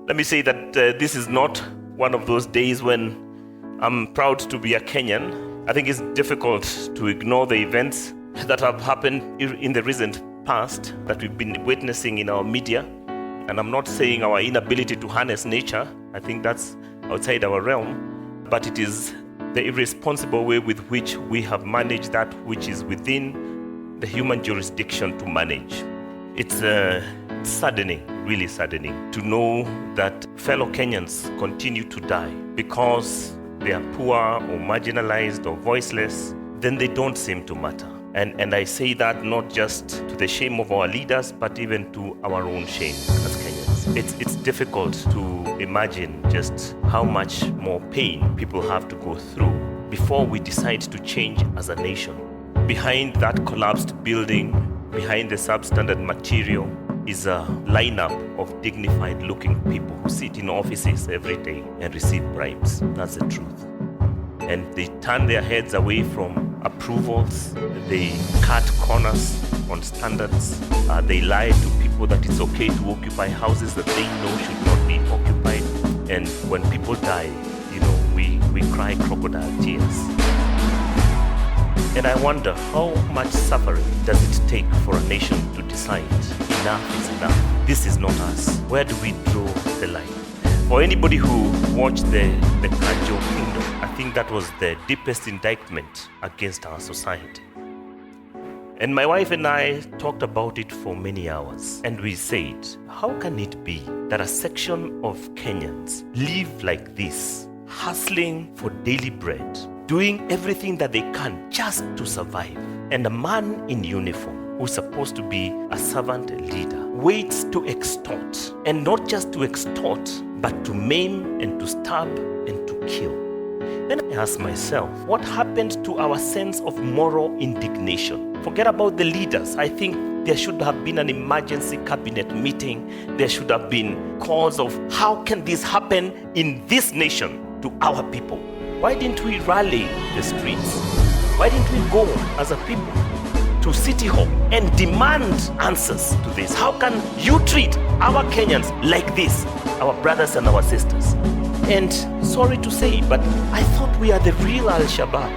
Let me say that this is not one of those days when I'm proud to be a Kenyan. I think it's difficult to ignore the events that have happened in the recent past that we've been witnessing in our media. And I'm not saying our inability to harness nature. I think that's outside our realm. But it is the irresponsible way with which we have managed that which is within the human jurisdiction to manage. It's saddening, really saddening, to know that fellow Kenyans continue to die because they are poor or marginalized or voiceless. Then they don't seem to matter. And I say that not just to the shame of our leaders, but even to our own shame as Kenyans. It's difficult to imagine just how much more pain people have to go through before we decide to change as a nation. Behind that collapsed building, behind the substandard material, is a lineup of dignified-looking people who sit in offices every day and receive bribes. That's the truth. And they turn their heads away from approvals. They cut corners on standards. They lie to people that it's okay to occupy houses that they know should not be occupied. And when people die, we cry crocodile tears. And I wonder, how much suffering does it take for a nation to decide enough is enough? This is not us. Where do we draw the line? For anybody who watched the Kanjo Kingdom, I think that was the deepest indictment against our society. And my wife and I talked about it for many hours. And we said, how can it be that a section of Kenyans live like this, hustling for daily bread, doing everything that they can just to survive, and a man in uniform who's supposed to be a servant leader waits to extort, and not just to extort, but to maim and to stab and to kill? Then I ask myself, what happened to our sense of moral indignation? Forget about the leaders. I think there should have been an emergency cabinet meeting. There should have been calls of how can this happen in this nation to our people? Why didn't we rally the streets? Why didn't we go as a people to City Hall and demand answers to this? How can you treat our Kenyans like this, our brothers and our sisters? And sorry to say, but I thought we are the real Al-Shabaab.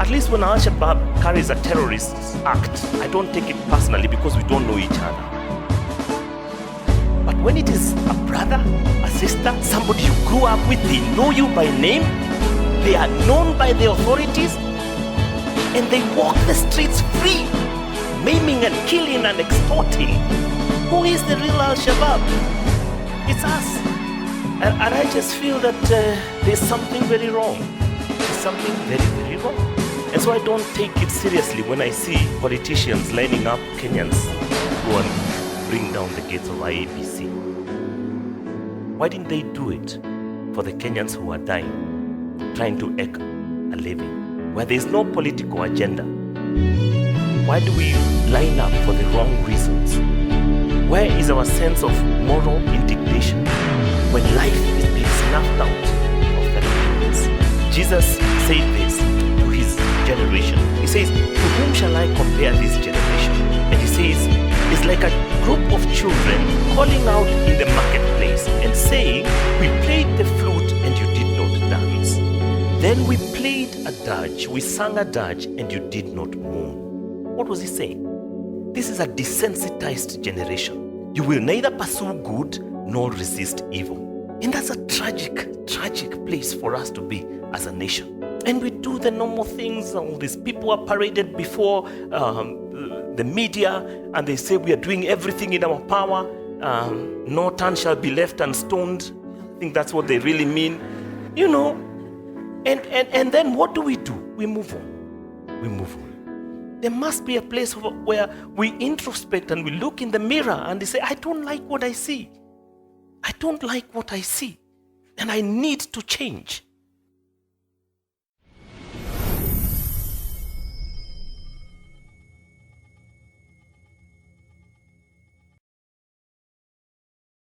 At least when Al-Shabaab carries a terrorist act, I don't take it personally because we don't know each other. But when it is a brother, a sister, somebody you grew up with, they know you by name, they are known by the authorities, and they walk the streets free, maiming and killing and extorting. Who is the real Al-Shabaab? It's us. And I just feel that there's something very wrong. There's something very, very wrong. And so I don't take it seriously when I see politicians lining up Kenyans to go and bring down the gates of IEBC. Why didn't they do it for the Kenyans who are dying, trying to eke a living, where there's no political agenda? Why do we line up for the wrong reasons? Where is our sense of moral indignation when life is being snuffed out of the Kenyans? Jesus said this to his generation. He says, to whom shall I compare this generation? And he says, it's like a group of children calling out in the marketplace and saying, we played the flute and you did not dance. Then we played a dirge, we sang a dirge and you did not mourn. What was he saying? This is a desensitized generation. You will neither pursue good nor resist evil. And that's a tragic, tragic place for us to be as a nation. And we do the normal things. All these people are paraded before the media, and they say we are doing everything in our power. No turn shall be left unstoned. I think that's what they really mean. And then what do? We move on. We move on. There must be a place where we introspect and we look in the mirror and they say, I don't like what I see. I don't like what I see. And I need to change.